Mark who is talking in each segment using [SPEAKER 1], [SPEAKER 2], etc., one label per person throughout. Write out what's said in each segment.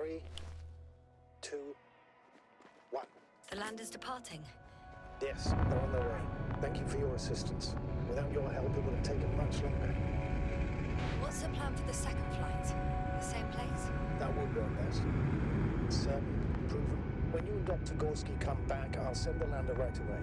[SPEAKER 1] 3, 2, 1.
[SPEAKER 2] The land is departing.
[SPEAKER 1] Yes, they're on their way. Thank you for your assistance. Without your help, it would have taken much longer.
[SPEAKER 2] What's the plan for the second flight? The same place?
[SPEAKER 1] That would work best. Certain, proven. When you and Dr. Gorski come back, I'll send the lander right away.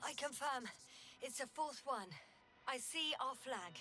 [SPEAKER 2] I confirm. It's the fourth one. I see our flag.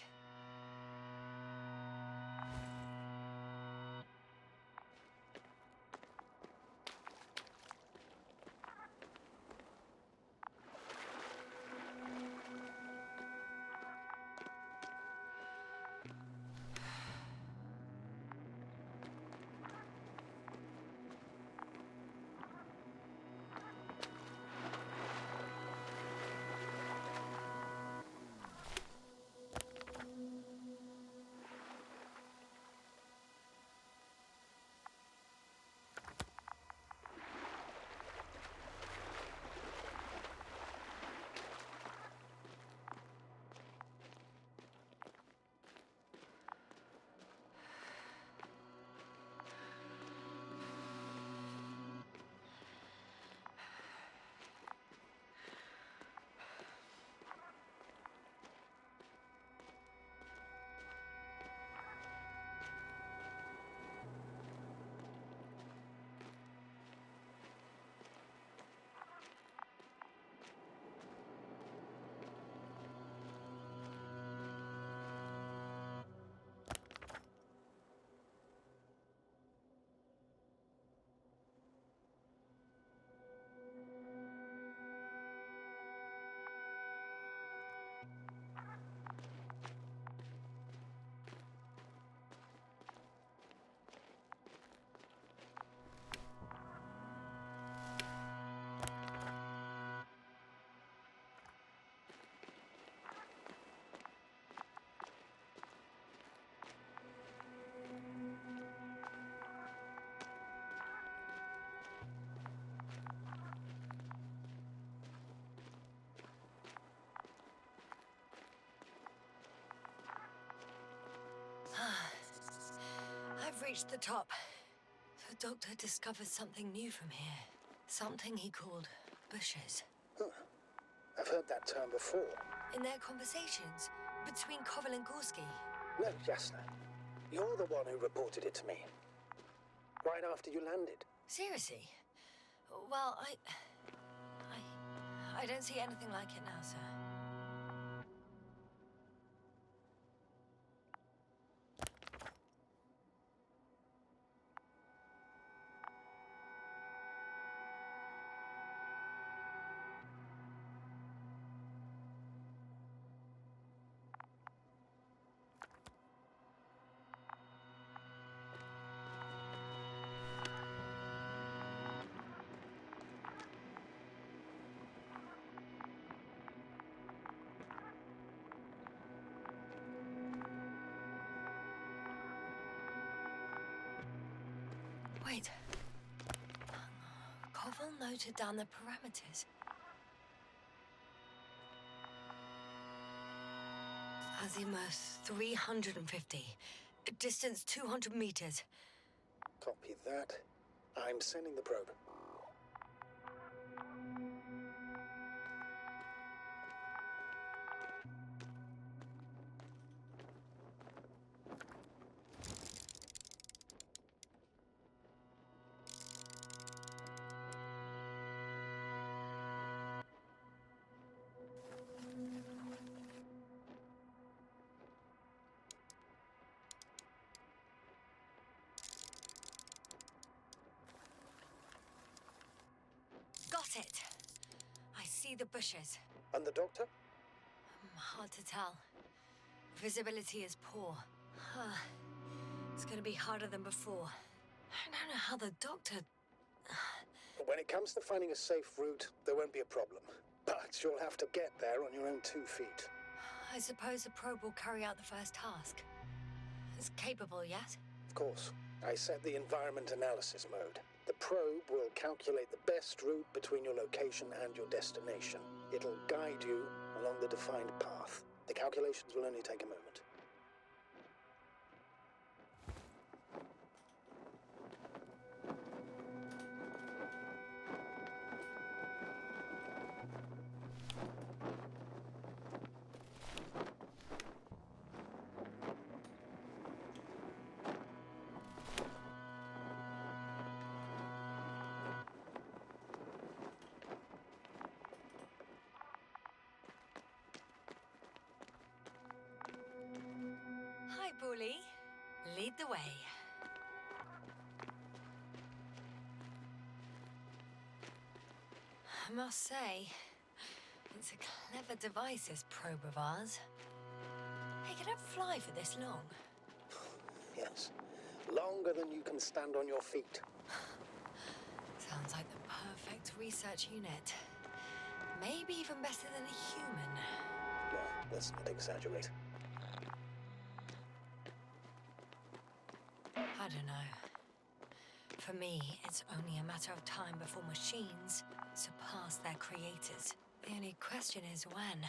[SPEAKER 2] I've reached the top. The doctor discovered something new from here. Something he called bushes.
[SPEAKER 1] Huh. I've heard that term before.
[SPEAKER 2] In their conversations between Koval and Gorski.
[SPEAKER 1] No, Yasna. You're the one who reported it to me. Right after you landed.
[SPEAKER 2] Seriously? Well, I don't see anything like it now, sir. Wait. Koval noted down the parameters. Azimuth 350. Distance 200 meters.
[SPEAKER 1] Copy that. I'm sending the probe.
[SPEAKER 2] Got it. I see the bushes.
[SPEAKER 1] And the doctor?
[SPEAKER 2] Hard to tell. Visibility is poor. It's gonna be harder than before. I don't know how the doctor...
[SPEAKER 1] When it comes to finding a safe route, there won't be a problem. But you'll have to get there on your own 2 feet.
[SPEAKER 2] I suppose the probe will carry out the first task. It's capable, yes?
[SPEAKER 1] Of course. I set the environment analysis mode. The probe will calculate the best route between your location and your destination. It'll guide you along the defined path. The calculations will only take a moment.
[SPEAKER 2] Hi, Bully. Lead the way. I must say, it's a clever device, this probe of ours. Hey, can it fly for this long?
[SPEAKER 1] Yes. Longer than you can stand on your feet.
[SPEAKER 2] Sounds like the perfect research unit. Maybe even better than a human.
[SPEAKER 1] Well, let's not exaggerate.
[SPEAKER 2] I don't know. For me, it's only a matter of time before machines surpass their creators. The only question is when.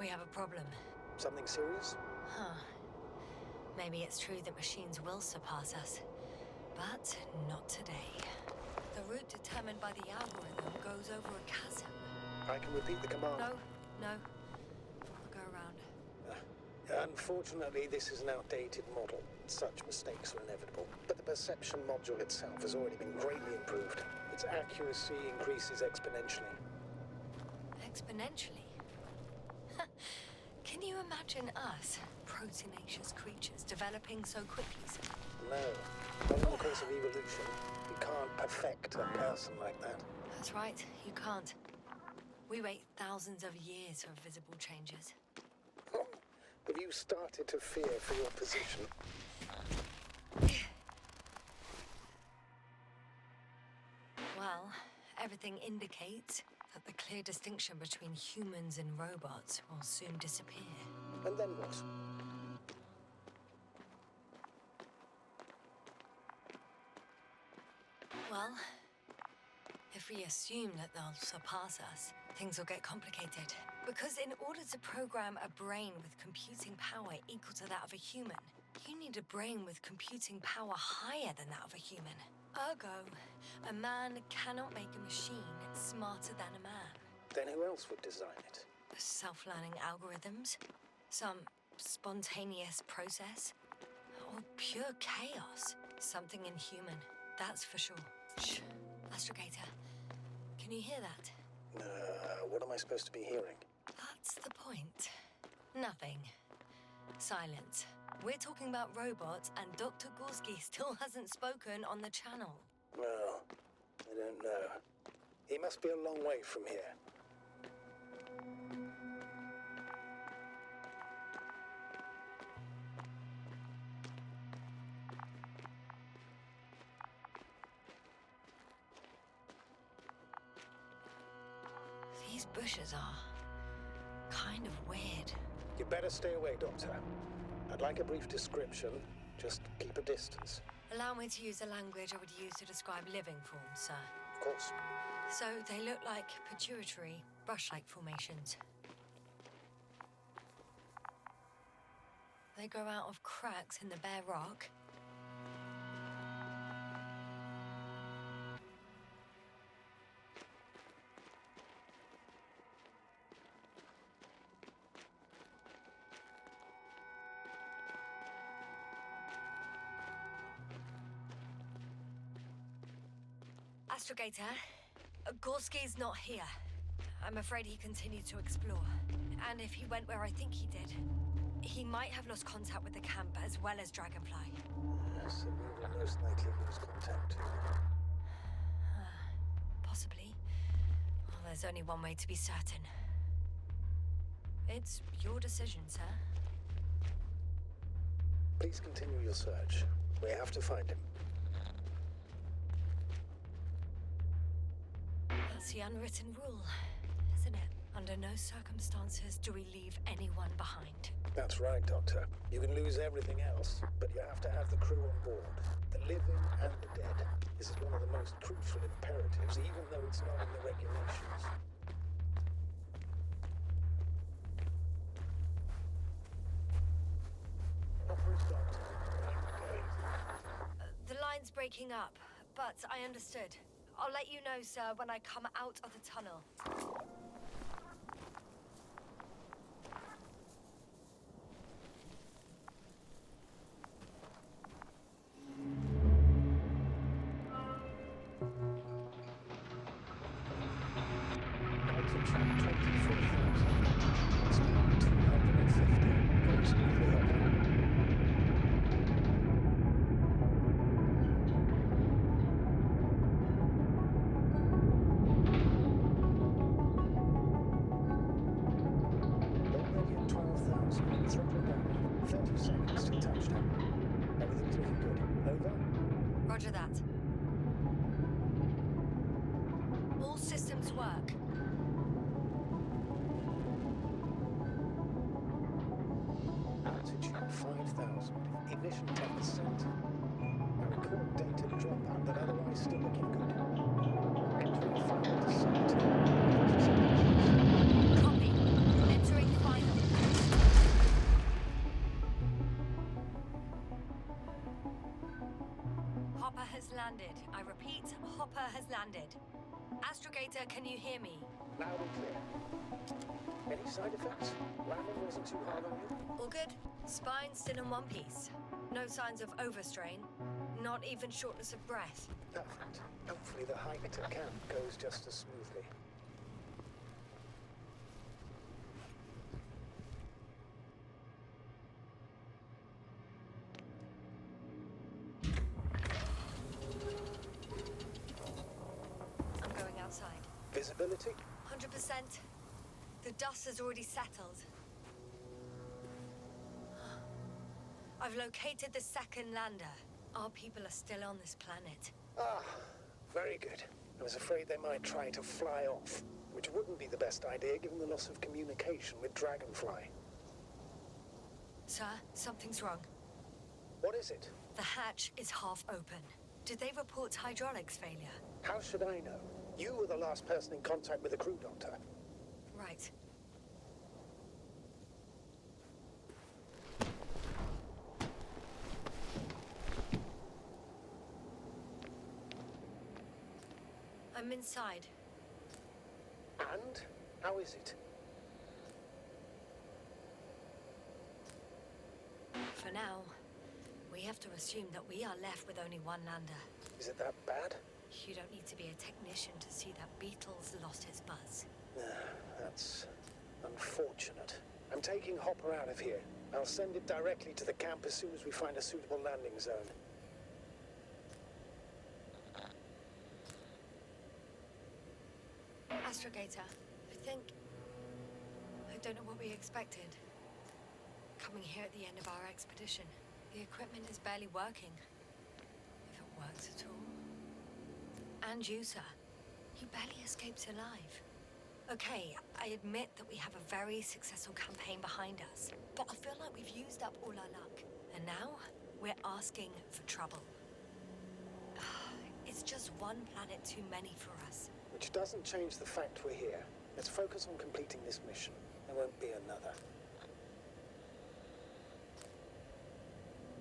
[SPEAKER 2] We have a problem.
[SPEAKER 1] Something serious?
[SPEAKER 2] Huh. Maybe it's true that machines will surpass us. But not today. The route determined by the algorithm goes over a chasm.
[SPEAKER 1] I can repeat the command.
[SPEAKER 2] No. I'll go around.
[SPEAKER 1] Unfortunately, this is an outdated model. Such mistakes are inevitable. But the perception module itself has already been greatly improved. Its accuracy increases exponentially.
[SPEAKER 2] Exponentially? Can you imagine us, proteinaceous creatures, developing so quickly?
[SPEAKER 1] No. Not in the course of evolution. You can't perfect a person like that.
[SPEAKER 2] That's right, you can't. We wait thousands of years for visible changes.
[SPEAKER 1] Have you started to fear for your position?
[SPEAKER 2] Well, everything indicates that the clear distinction between humans and robots will soon disappear.
[SPEAKER 1] And then what?
[SPEAKER 2] Well, if we assume that they'll surpass us, things will get complicated. Because in order to program a brain with computing power equal to that of a human, you need a brain with computing power higher than that of a human. Ergo, a man cannot make a machine smarter than a man.
[SPEAKER 1] Then who else would design it?
[SPEAKER 2] Self-learning algorithms? Some spontaneous process? Or pure chaos? Something inhuman, that's for sure. Shh, Astrogator. Can you hear that?
[SPEAKER 1] What am I supposed to be hearing?
[SPEAKER 2] That's the point. Nothing. Silence. We're talking about robots, and Dr. Gorski still hasn't spoken on the channel.
[SPEAKER 1] Well, I don't know. He must be a long way from here.
[SPEAKER 2] These bushes are kind of weird.
[SPEAKER 1] You better stay away, Doctor. I'd like a brief description. Just keep a distance.
[SPEAKER 2] Allow me to use the language I would use to describe living forms, sir.
[SPEAKER 1] Of course.
[SPEAKER 2] So they look like pituitary, brush-like formations. They grow out of cracks in the bare rock. Astrogator, Gorski's not here. I'm afraid he continued to explore. And if he went where I think he did, he might have lost contact with the camp as well as Dragonfly.
[SPEAKER 1] Yes, and we will most likely lose contact.
[SPEAKER 2] Possibly. Well, there's only one way to be certain. It's your decision, sir.
[SPEAKER 1] Please continue your search. We have to find him.
[SPEAKER 2] That's the unwritten rule, isn't it? Under no circumstances do we leave anyone behind.
[SPEAKER 1] That's right, Doctor. You can lose everything else, but you have to have the crew on board. The living and the dead. This is one of the most crucial imperatives, even though it's not in the regulations. Opera's Doctor. I'm going.
[SPEAKER 2] The line's breaking up, but I understood. I'll let you know, sir, when I come out of the tunnel.
[SPEAKER 1] Altitude 24,000. Speed 250. Very smoothly up. Already at 12,000. Throttle down. 30 seconds to touchdown. Everything's looking good. Over?
[SPEAKER 2] Roger that. All systems work.
[SPEAKER 1] Altitude 5,000. Ignition 10%. I record data dropout, but otherwise still looking good. Entering final descent. 20 seconds.
[SPEAKER 2] Copy. Entering final. Hopper has landed. I repeat, Hopper has landed. Astrogator, can you hear me?
[SPEAKER 1] Loud and clear. Any side effects? Landing wasn't too hard on you?
[SPEAKER 2] All good? Spine still in one piece. No signs of overstrain. Not even shortness of breath.
[SPEAKER 1] Perfect. Hopefully the hike to camp goes just as smoothly.
[SPEAKER 2] I'm going outside.
[SPEAKER 1] Visibility?
[SPEAKER 2] 100%. The dust has already settled. I've located the second lander. Our people are still on this planet.
[SPEAKER 1] Ah, very good. I was afraid they might try to fly off, which wouldn't be the best idea given the loss of communication with Dragonfly.
[SPEAKER 2] Sir, something's wrong.
[SPEAKER 1] What is it?
[SPEAKER 2] The hatch is half open. Did they report hydraulics failure?
[SPEAKER 1] How should I know? You were the last person in contact with the crew, Doctor.
[SPEAKER 2] Right. I'm inside.
[SPEAKER 1] And? How is it?
[SPEAKER 2] For now, we have to assume that we are left with only one lander.
[SPEAKER 1] Is it that bad?
[SPEAKER 2] You don't need to be a technician to see that Beetle's lost his buzz.
[SPEAKER 1] That's unfortunate. I'm taking Hopper out of here. I'll send it directly to the camp as soon as we find a suitable landing zone.
[SPEAKER 2] Astrogator, I don't know what we expected. Coming here at the end of our expedition, the equipment is barely working. If it works at all. And you, sir. You barely escaped alive. Okay, I admit that we have a very successful campaign behind us, but I feel like we've used up all our luck. And now, we're asking for trouble. It's just one planet too many for us.
[SPEAKER 1] Which doesn't change the fact we're here. Let's focus on completing this mission. There won't be another.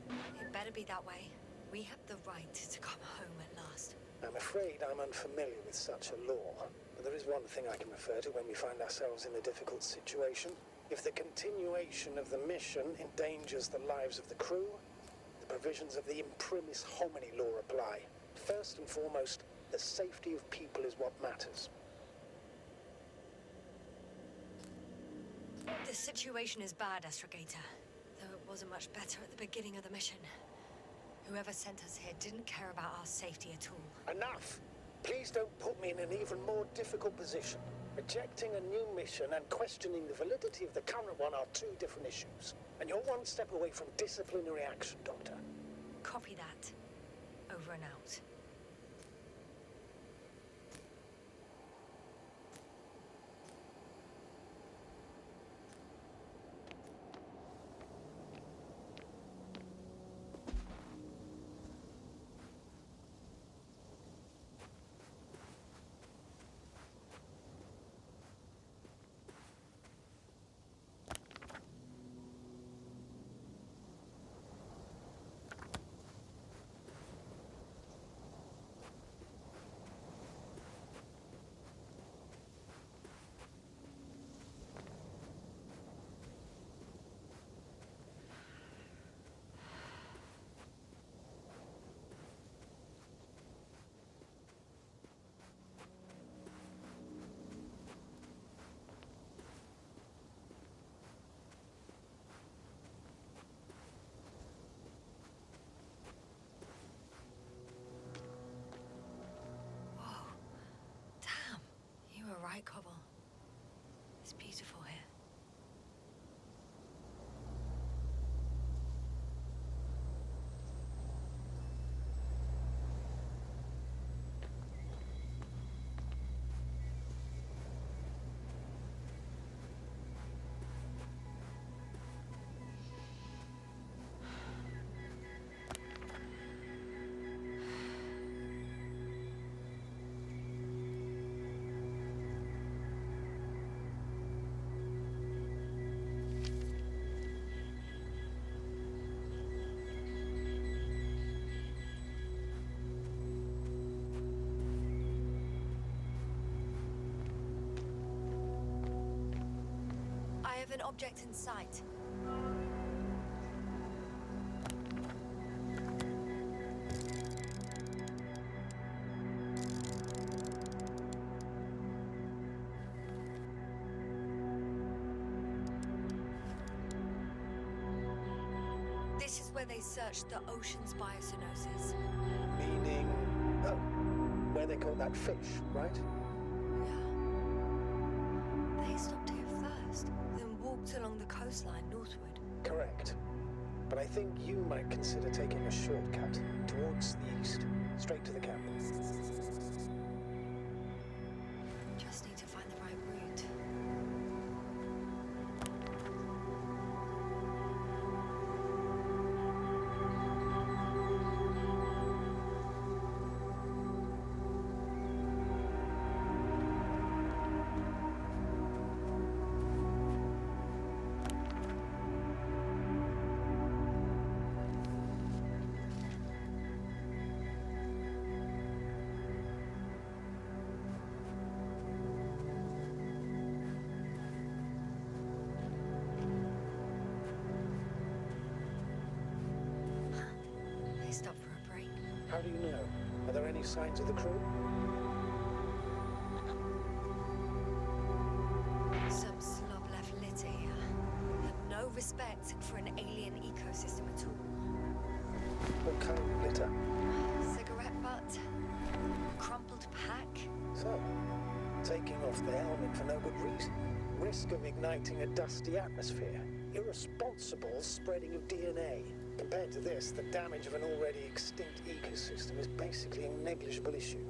[SPEAKER 2] It better be that way. We have the right to come home at last.
[SPEAKER 1] I'm afraid I'm unfamiliar with such a law, but there is one thing I can refer to when we find ourselves in a difficult situation. If the continuation of the mission endangers the lives of the crew, the provisions of the imprimis homini law apply. First and foremost, the safety of people is what matters.
[SPEAKER 2] The situation is bad, Astrogator. Though it wasn't much better at the beginning of the mission. Whoever sent us here didn't care about our safety at all.
[SPEAKER 1] Enough! Please don't put me in an even more difficult position. Rejecting a new mission and questioning the validity of the current one are two different issues. And you're one step away from disciplinary action, Doctor.
[SPEAKER 2] Copy that. Over and out. Right, Cobble. It's beautiful here. I have an object in sight. This is where they searched the ocean's biocenosis.
[SPEAKER 1] Meaning... oh, where they caught that fish, right?
[SPEAKER 2] Yeah. They stopped here first, then walked along the coastline northward.
[SPEAKER 1] Correct. But I think you might consider taking a shortcut towards the east, straight to the camp.
[SPEAKER 2] Just need to find the right route. They stopped for a break.
[SPEAKER 1] How do you know? Are there any signs of the crew?
[SPEAKER 2] Some slob left litty. Had no respect for an
[SPEAKER 1] toxic for no good reason. Risk of igniting a dusty atmosphere. Irresponsible spreading of DNA. Compared to this, the damage of an already extinct ecosystem is basically a negligible issue.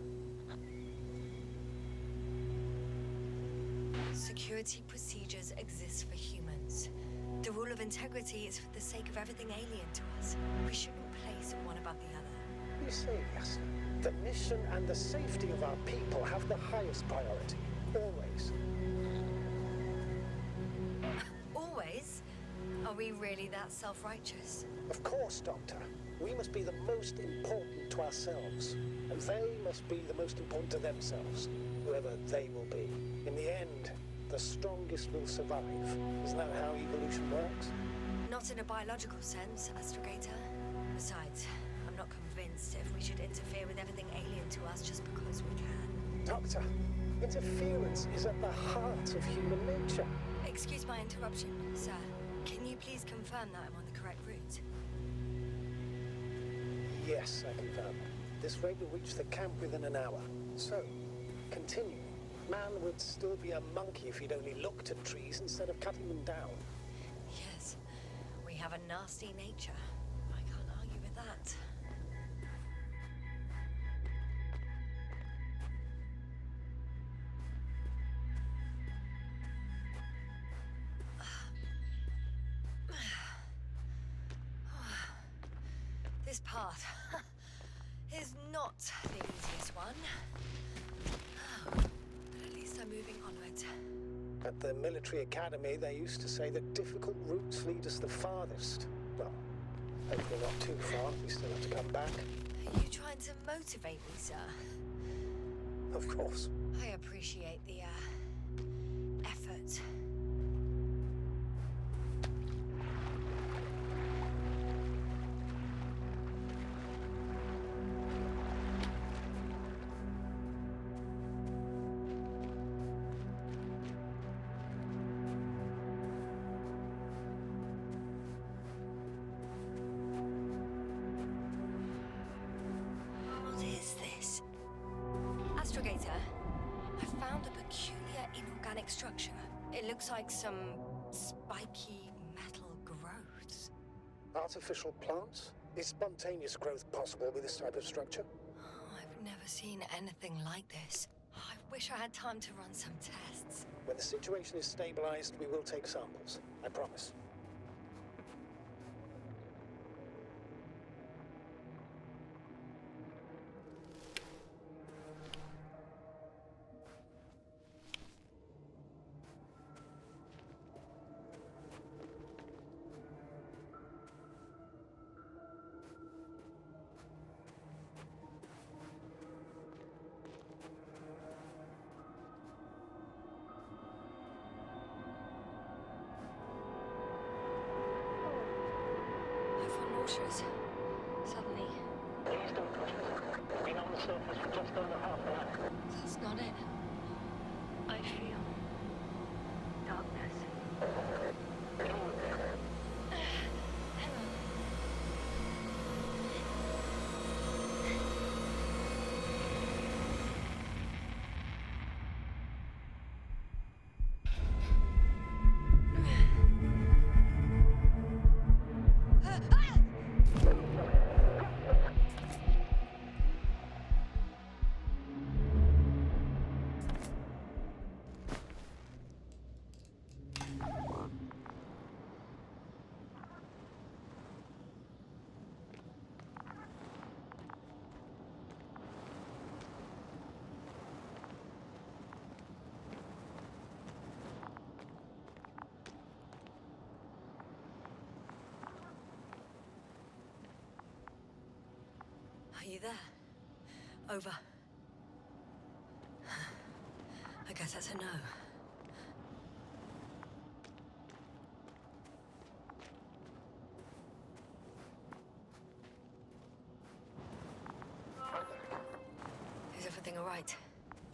[SPEAKER 2] Security procedures exist for humans. The rule of integrity is for the sake of everything alien to us. We shouldn't place one above the other.
[SPEAKER 1] You say, Yasna, the mission and the safety of our people have the highest priority. Always.
[SPEAKER 2] Always? Are we really that self-righteous?
[SPEAKER 1] Of course, Doctor. We must be the most important to ourselves. And they must be the most important to themselves. Whoever they will be. In the end, the strongest will survive. Isn't that how evolution works?
[SPEAKER 2] Not in a biological sense, Astrogator. Besides, I'm not convinced if we should interfere with everything alien to us just because we can.
[SPEAKER 1] Doctor, interference is at the heart of human nature.
[SPEAKER 2] Excuse my interruption, sir. Can you please confirm that I'm on the correct route?
[SPEAKER 1] Yes, I confirm. This rate will reach the camp within an hour. So, continue. Man would still be a monkey if he'd only looked at trees instead of cutting them down.
[SPEAKER 2] Yes, we have a nasty nature. I can't argue with that. This path is not the easiest one. But at least I'm moving onwards.
[SPEAKER 1] At the military academy, they used to say that difficult routes lead us the farthest. Well, hopefully not too far. We still have to come back.
[SPEAKER 2] Are you trying to motivate me, sir?
[SPEAKER 1] Of course.
[SPEAKER 2] I appreciate the, effort. What is this? Astrogator, I found a peculiar inorganic structure. It looks like some spiky metal growths.
[SPEAKER 1] Artificial plants? Is spontaneous growth possible with this type of structure?
[SPEAKER 2] Oh, I've never seen anything like this. I wish I had time to run some tests.
[SPEAKER 1] When the situation is stabilized, we will take samples. I promise.
[SPEAKER 2] I've run nauseous. Suddenly.
[SPEAKER 1] Please don't push me. Been on the surface for just under half an hour.
[SPEAKER 2] That's not it. I feel darkness. Are you there? Over. I guess that's a no. Is everything all right?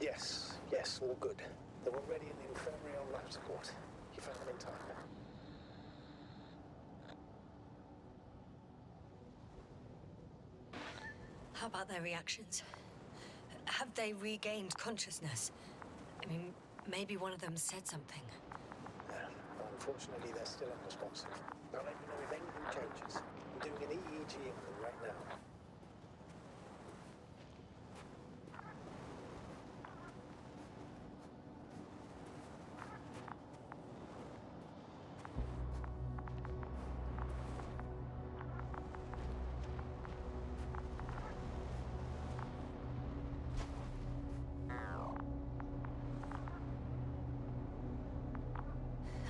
[SPEAKER 1] Yes, all good. They're already in the infirmary on life support. You found them in time.
[SPEAKER 2] How about their reactions? Have they regained consciousness? I mean, Maybe one of them said something.
[SPEAKER 1] Unfortunately, they're still unresponsive. I'll let you know if anything changes. I'm doing an EEG in them right now.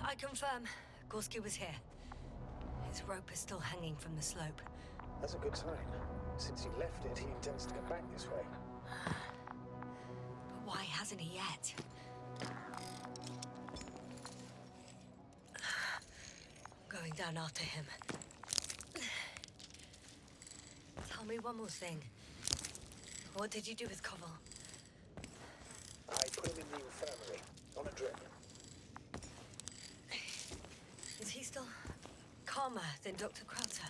[SPEAKER 2] I confirm, Gorski was here. His rope is still hanging from the slope.
[SPEAKER 1] That's a good sign. Since he left it, he intends to come back this way.
[SPEAKER 2] But why hasn't he yet? Going down after him. Tell me one more thing. What did you do with Koval?
[SPEAKER 1] I put him in the infirmary, on a drip.
[SPEAKER 2] Is he still calmer than Dr. Krauter?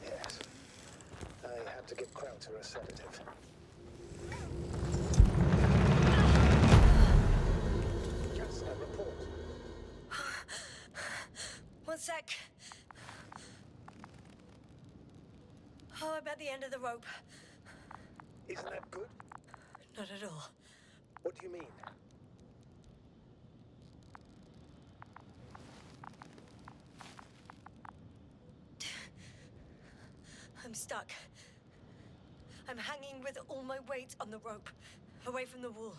[SPEAKER 1] Yes. I had to give Krauter a sedative. Yasna, report.
[SPEAKER 2] One sec. Oh, I'm at the end of the rope.
[SPEAKER 1] Isn't that good?
[SPEAKER 2] Not at all.
[SPEAKER 1] What do you mean?
[SPEAKER 2] I'm stuck. I'm hanging with all my weight on the rope, away from the wall.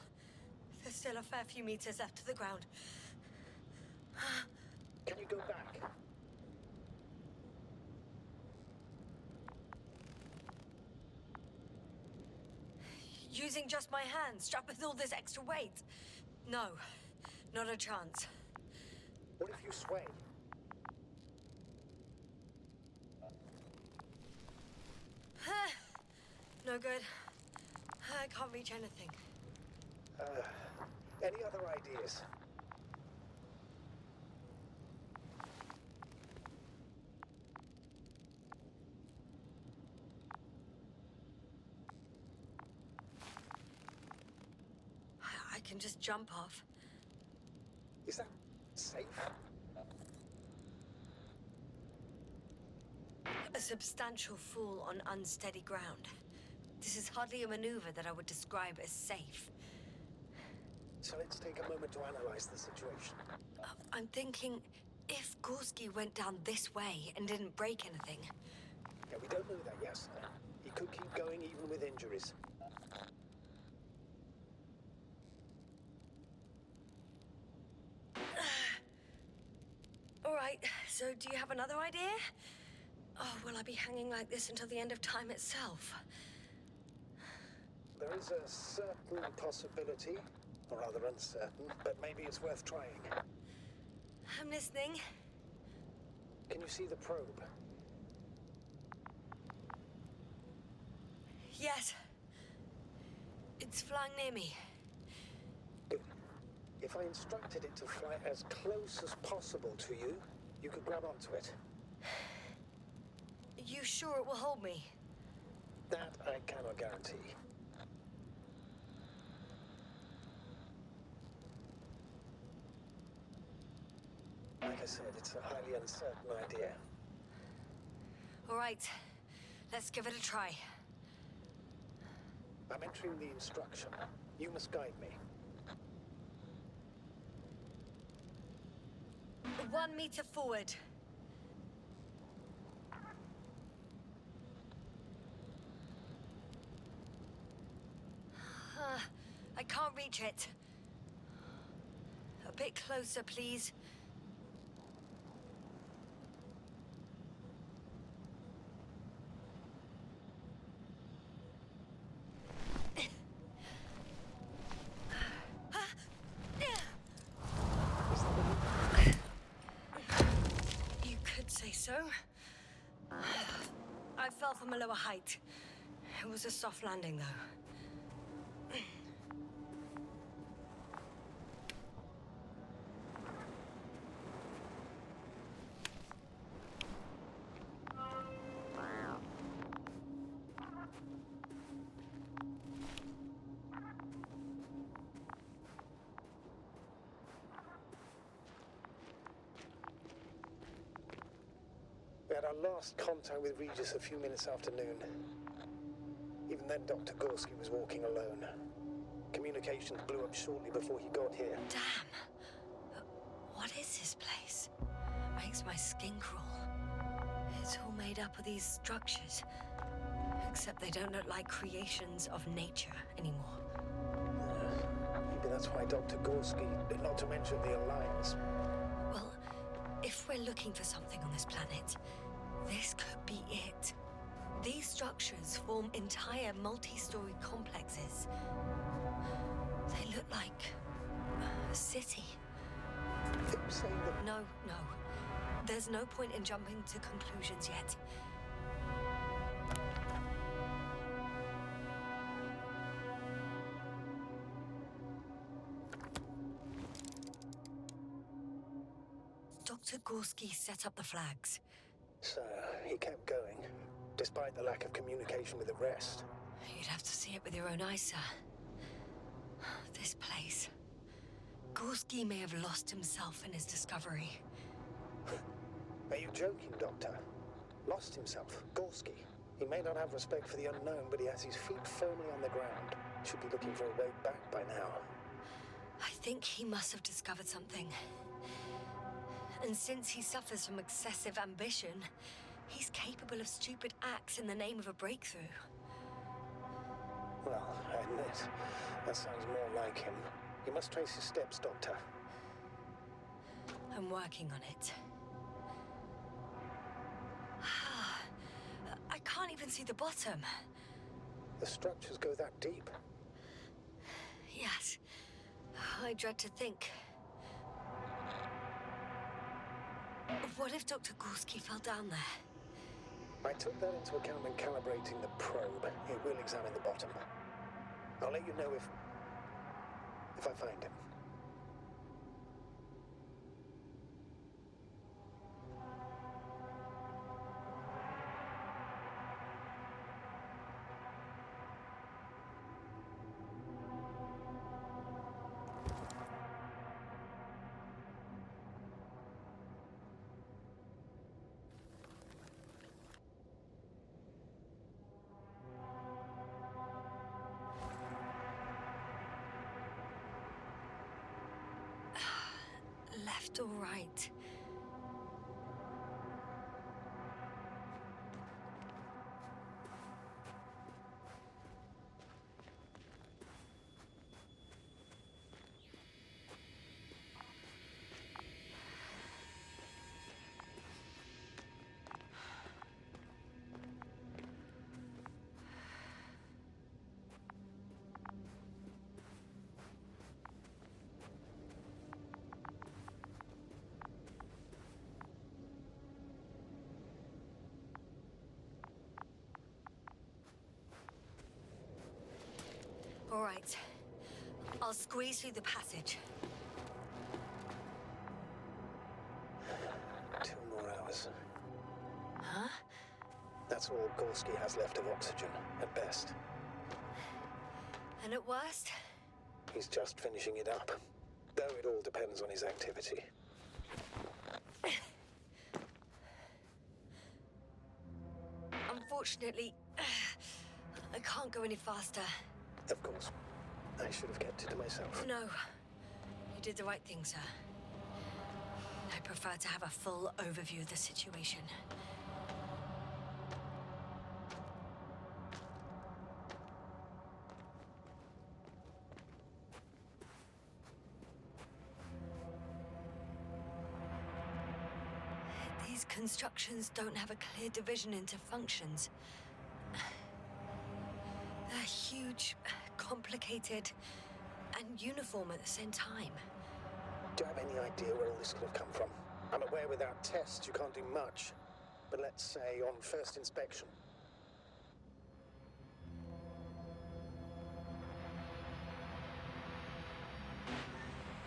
[SPEAKER 2] There's still a fair few meters left to the ground.
[SPEAKER 1] Can you go back?
[SPEAKER 2] Using just my hands, strapped with all this extra weight? No, not a chance.
[SPEAKER 1] What if you sway?
[SPEAKER 2] No good. I can't reach anything.
[SPEAKER 1] Any other ideas?
[SPEAKER 2] I can just jump off.
[SPEAKER 1] Is that safe?
[SPEAKER 2] A substantial fall on unsteady ground. This is hardly a maneuver that I would describe as safe.
[SPEAKER 1] So let's take a moment to analyze the situation.
[SPEAKER 2] I'm thinking, if Gorski went down this way and didn't break anything...
[SPEAKER 1] Yeah, we don't know that, Yasna. He could keep going even with injuries.
[SPEAKER 2] All right, so do you have another idea? Oh, will I be hanging like this until the end of time itself?
[SPEAKER 1] There is a certain possibility, or rather uncertain, but maybe it's worth trying.
[SPEAKER 2] I'm listening.
[SPEAKER 1] Can you see the probe?
[SPEAKER 2] Yes. It's flying near me.
[SPEAKER 1] Good. If I instructed it to fly as close as possible to you, you could grab onto it.
[SPEAKER 2] You sure it will hold me?
[SPEAKER 1] That I cannot guarantee. Like I said, it's a highly uncertain idea.
[SPEAKER 2] All right, let's give it a try.
[SPEAKER 1] I'm entering the instruction. You must guide me.
[SPEAKER 2] 1 meter forward. I can't reach it. A bit closer, please. You could say so. I fell from a lower height. It was a soft landing, though.
[SPEAKER 1] our last contact with Regis a few minutes after noon. Even then, Dr. Gorski was walking alone. Communications blew up shortly before he got here.
[SPEAKER 2] Damn. What is this place? Makes my skin crawl. It's all made up of these structures. Except they don't look like creations of nature anymore.
[SPEAKER 1] Maybe that's why Dr. Gorski, not to mention the Alliance.
[SPEAKER 2] Well, if we're looking for something on this planet, this could be it. These structures form entire multi-story complexes. They look like a city.
[SPEAKER 1] You're saying that...
[SPEAKER 2] No. There's no point in jumping to conclusions yet. Dr. Gorski set up the flags.
[SPEAKER 1] So, he kept going, despite the lack of communication with the rest.
[SPEAKER 2] You'd have to see it with your own eyes, sir. This place. Gorski may have lost himself in his discovery.
[SPEAKER 1] Are you joking, Doctor? Lost himself, Gorski. He may not have respect for the unknown, but he has his feet firmly on the ground. Should be looking for a way back by now.
[SPEAKER 2] I think he must have discovered something. And since he suffers from excessive ambition, he's capable of stupid acts in the name of a breakthrough.
[SPEAKER 1] Well, I admit, that sounds more like him. You must trace his steps, Doctor.
[SPEAKER 2] I'm working on it. I can't even see the bottom.
[SPEAKER 1] The structures go that deep.
[SPEAKER 2] Yes. I dread to think. What if Dr. Gorski fell down there?
[SPEAKER 1] I took that into account when calibrating the probe. It will examine the bottom. I'll let you know if I find him.
[SPEAKER 2] Left or right? All right. I'll squeeze through the passage.
[SPEAKER 1] 2 more hours.
[SPEAKER 2] Huh?
[SPEAKER 1] That's all Gorski has left of oxygen, at best.
[SPEAKER 2] And at worst?
[SPEAKER 1] He's just finishing it up. Though it all depends on his activity.
[SPEAKER 2] Unfortunately, I can't go any faster.
[SPEAKER 1] Of course. I should have kept it to myself.
[SPEAKER 2] No. You did the right thing, sir. I prefer to have a full overview of the situation. These constructions don't have a clear division into functions. They're huge, complicated, and uniform at the same time.
[SPEAKER 1] Do you have any idea where all this could have come from? I'm aware without tests you can't do much. But let's say on first inspection.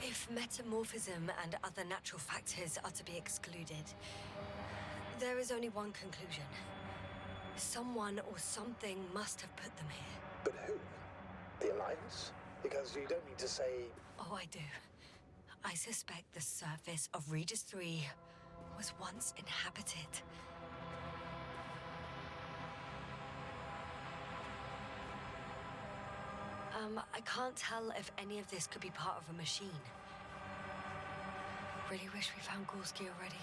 [SPEAKER 2] If metamorphism and other natural factors are to be excluded, there is only one conclusion. Someone or something must have put them here.
[SPEAKER 1] But who? The Alliance? Because you don't need to say...
[SPEAKER 2] Oh, I do. I suspect the surface of Regis III was once inhabited. I can't tell if any of this could be part of a machine. Really wish we found Gorski already.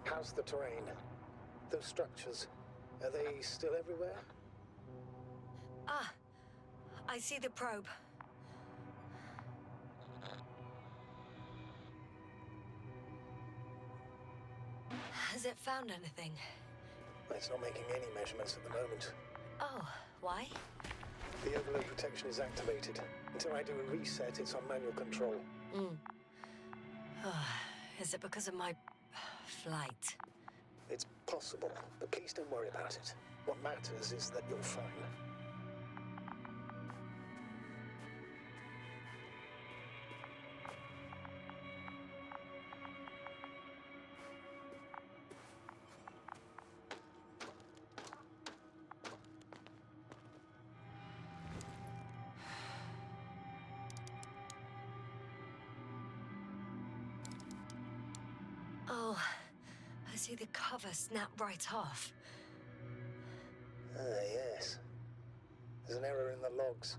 [SPEAKER 1] How's the terrain? Those structures, are they still everywhere?
[SPEAKER 2] Ah, I see the probe. Has it found anything?
[SPEAKER 1] It's not making any measurements at the moment.
[SPEAKER 2] Oh, why?
[SPEAKER 1] The overload protection is activated. Until I do a reset, it's on manual control.
[SPEAKER 2] Is it because of my flight?
[SPEAKER 1] It's possible, but please don't worry about it. What matters is that you're fine.
[SPEAKER 2] Oh, I see the cover snap right off.
[SPEAKER 1] Ah, yes. There's an error in the logs.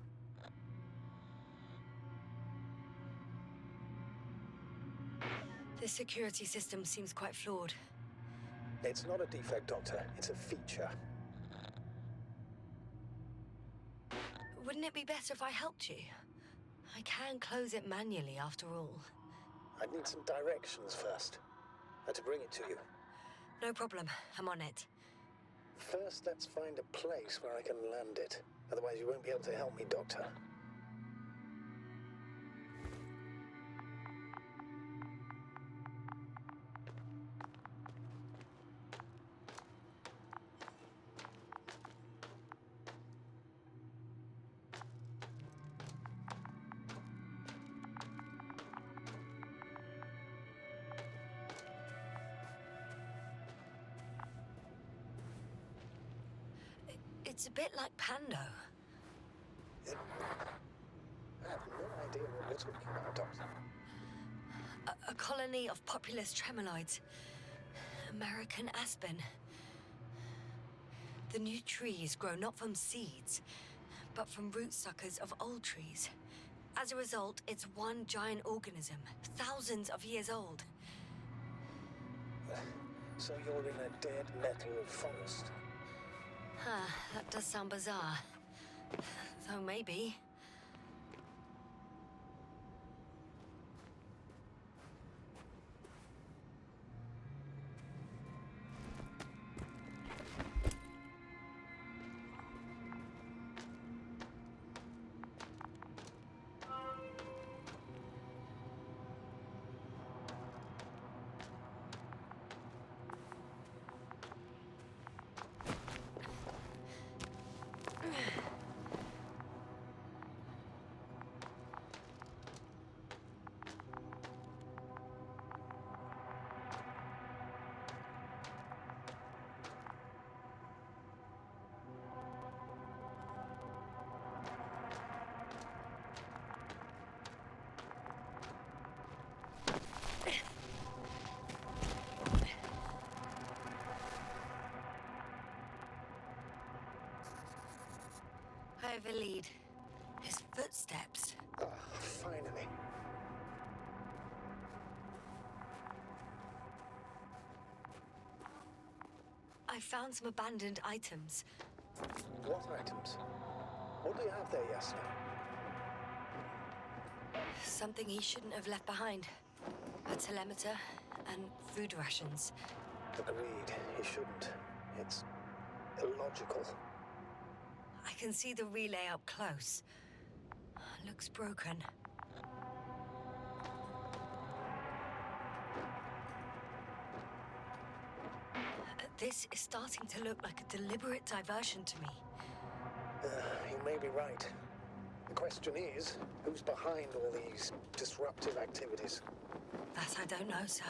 [SPEAKER 2] This security system seems quite flawed.
[SPEAKER 1] It's not a defect, Doctor. It's a feature.
[SPEAKER 2] Wouldn't it be better if I helped you? I can close it manually, after all.
[SPEAKER 1] I'd need some directions first. To bring it to you.
[SPEAKER 2] No problem. I'm on it.
[SPEAKER 1] First, let's find a place where I can land it. Otherwise, you won't be able to help me, Doctor.
[SPEAKER 2] It's a bit like Pando.
[SPEAKER 1] I have no idea what you're talking about, Doctor.
[SPEAKER 2] A colony of populous tremoloids. American aspen. The new trees grow not from seeds, but from rootsuckers of old trees. As a result, it's one giant organism, thousands of years old.
[SPEAKER 1] So you're in a dead metal forest?
[SPEAKER 2] That does sound bizarre. Though maybe. I have a lead. His footsteps.
[SPEAKER 1] Finally.
[SPEAKER 2] I found some abandoned items.
[SPEAKER 1] What items? What do you have there, Yasna?
[SPEAKER 2] Something he shouldn't have left behind. A telemeter and food rations.
[SPEAKER 1] Agreed. He shouldn't. It's illogical.
[SPEAKER 2] I can see the relay up close. Looks broken. This is starting to look like a deliberate diversion to me.
[SPEAKER 1] You may be right. The question is, who's behind all these disruptive activities?
[SPEAKER 2] That I don't know, sir.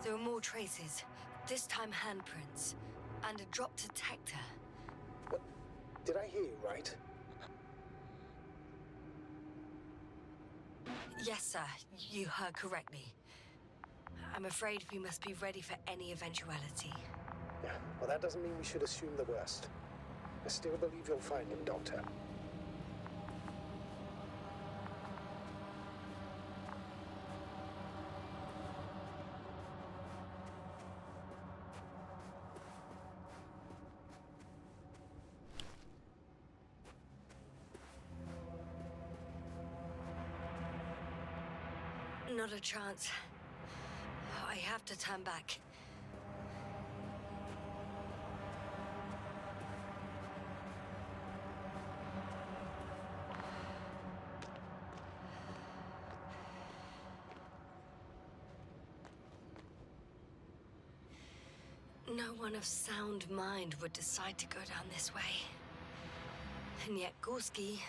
[SPEAKER 2] There are more traces, this time handprints, and a drop detector.
[SPEAKER 1] What? Did I hear you right?
[SPEAKER 2] Yes, sir, you heard correctly. I'm afraid we must be ready for any eventuality.
[SPEAKER 1] Yeah, well, that doesn't mean we should assume the worst. I still believe you'll find him, Doctor.
[SPEAKER 2] Not a chance. I have to turn back. No one of sound mind would decide to go down this way. And yet Gorski...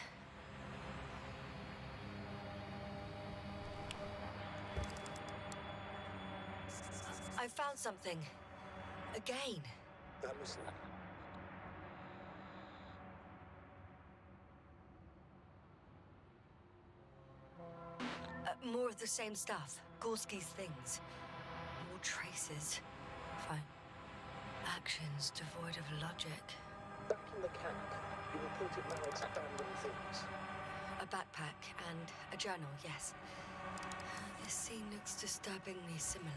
[SPEAKER 2] I found something. Again.
[SPEAKER 1] Listen.
[SPEAKER 2] More of the same stuff. Gorski's things. More traces. Fine. Actions devoid of logic.
[SPEAKER 1] Back in the camp, you reported Marek's abandoned things.
[SPEAKER 2] A backpack and a journal, yes. This scene looks disturbingly similar.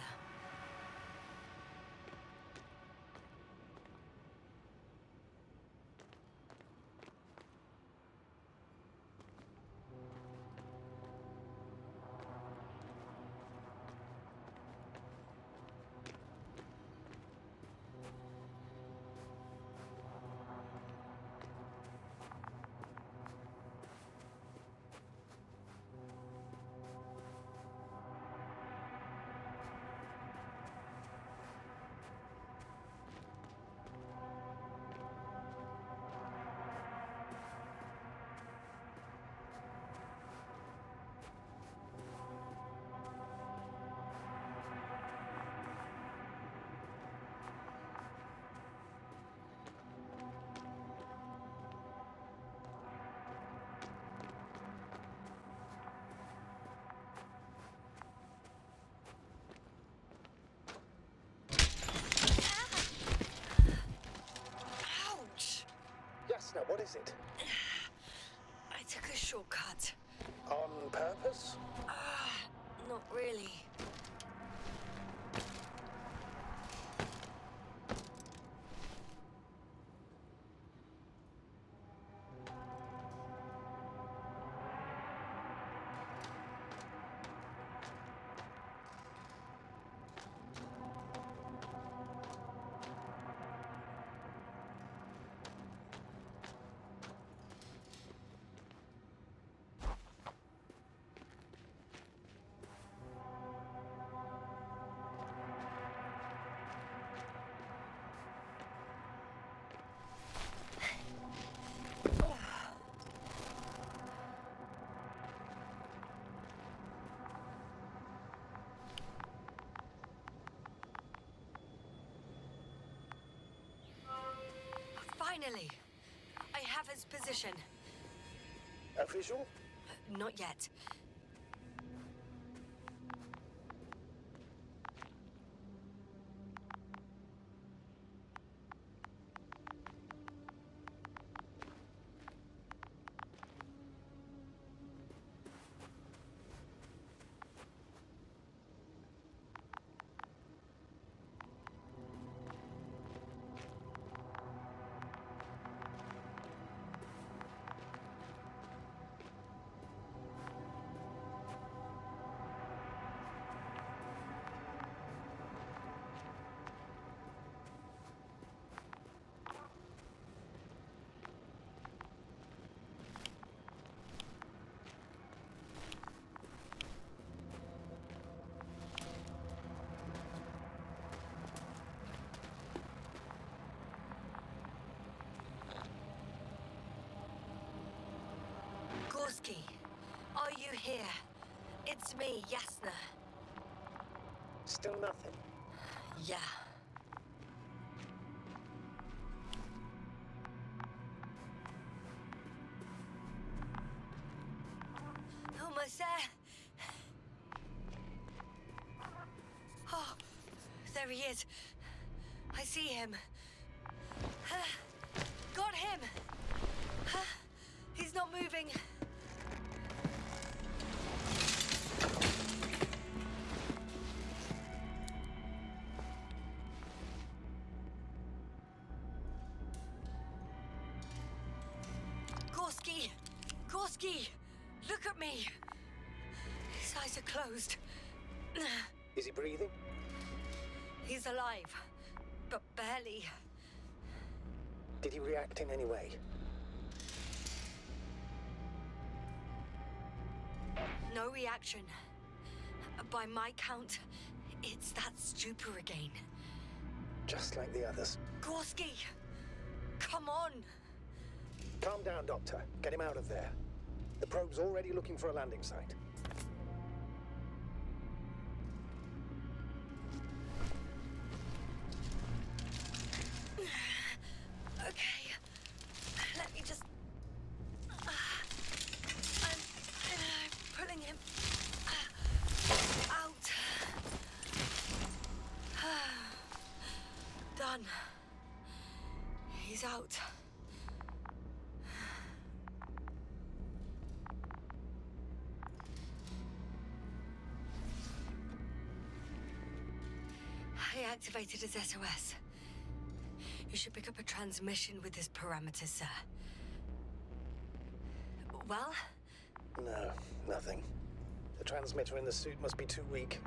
[SPEAKER 1] Yasna, what is it?
[SPEAKER 2] I took a shortcut.
[SPEAKER 1] On purpose?
[SPEAKER 2] Not really. Finally! I have its position.
[SPEAKER 1] A visual?
[SPEAKER 2] Not yet. Gorski, are you here? It's me, Yasna.
[SPEAKER 1] Still nothing.
[SPEAKER 2] Yeah. Almost there. Oh, there he is. I see him. Got him. He's not moving. Gorski, look at me. His eyes are closed.
[SPEAKER 1] Is he breathing?
[SPEAKER 2] He's alive, but barely.
[SPEAKER 1] Did he react in any way?
[SPEAKER 2] No reaction. By my count, it's that stupor again.
[SPEAKER 1] Just like the others.
[SPEAKER 2] Gorski, come on.
[SPEAKER 1] Calm down, Doctor. Get him out of there. The probe's already looking for a landing site.
[SPEAKER 2] Okay. Let me just... I'm pulling him out. Done. He's out. I activated his SOS. You should pick up a transmission with his parameters, sir. Well?
[SPEAKER 1] No, nothing. The transmitter in the suit must be too weak.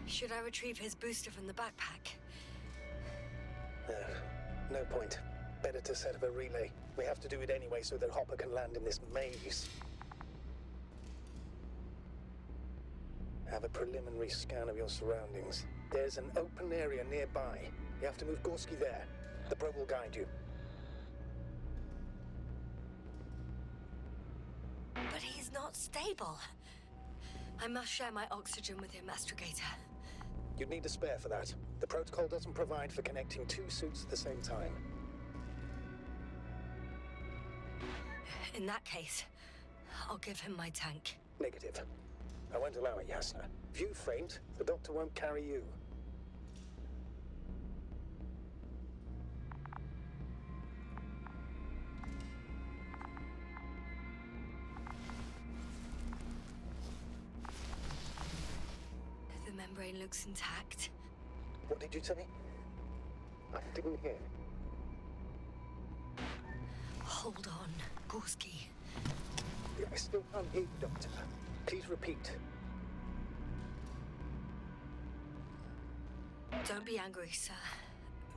[SPEAKER 2] Should I retrieve his booster from the backpack?
[SPEAKER 1] No point. Better to set up a relay. We have to do it anyway so that Hopper can land in this maze. Have a preliminary scan of your surroundings. There's an open area nearby. You have to move Gorski there. The probe will guide you.
[SPEAKER 2] But he's not stable. I must share my oxygen with him, Astrogator.
[SPEAKER 1] You'd need a spare for that. The protocol doesn't provide for connecting two suits at the same time.
[SPEAKER 2] In that case, I'll give him my tank.
[SPEAKER 1] Negative. I won't allow it, Yasna. If you faint, the doctor won't carry you.
[SPEAKER 2] The membrane looks intact.
[SPEAKER 1] What did you say? I didn't hear.
[SPEAKER 2] Hold on, Gorski.
[SPEAKER 1] I still can't hear you, Doctor. Please repeat.
[SPEAKER 2] Don't be angry, sir.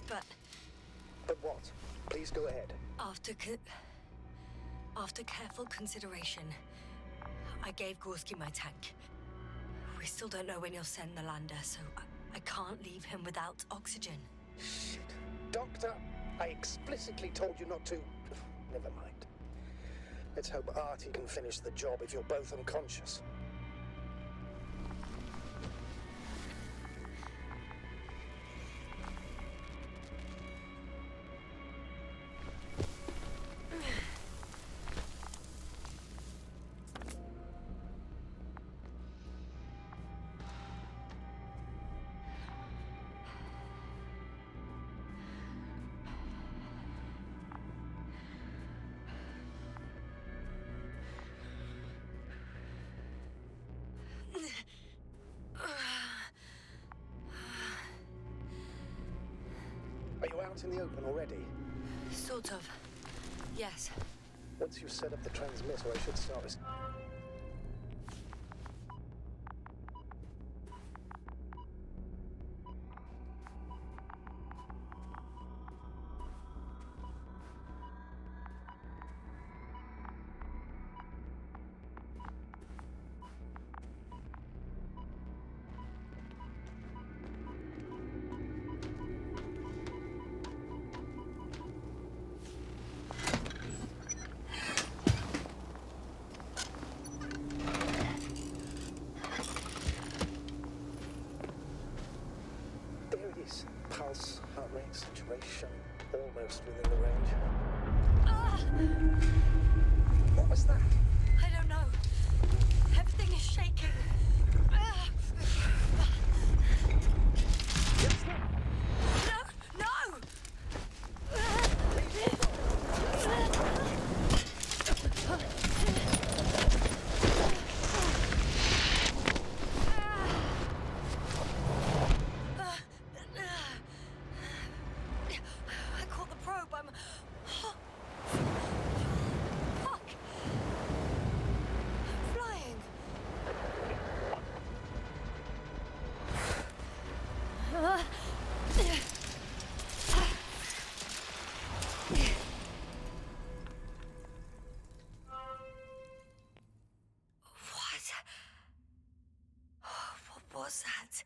[SPEAKER 2] But
[SPEAKER 1] But what? Please go ahead.
[SPEAKER 2] after careful consideration, I gave Gorski my tank. We still don't know when you'll send the lander, so I can't leave him without oxygen.
[SPEAKER 1] Shit. Doctor, I explicitly told you not to. Never mind. Let's hope Artie can finish the job if you're both unconscious. Are you out in the open already?
[SPEAKER 2] Sort of. Yes.
[SPEAKER 1] Once you set up the transmitter, I should start this.
[SPEAKER 2] was that?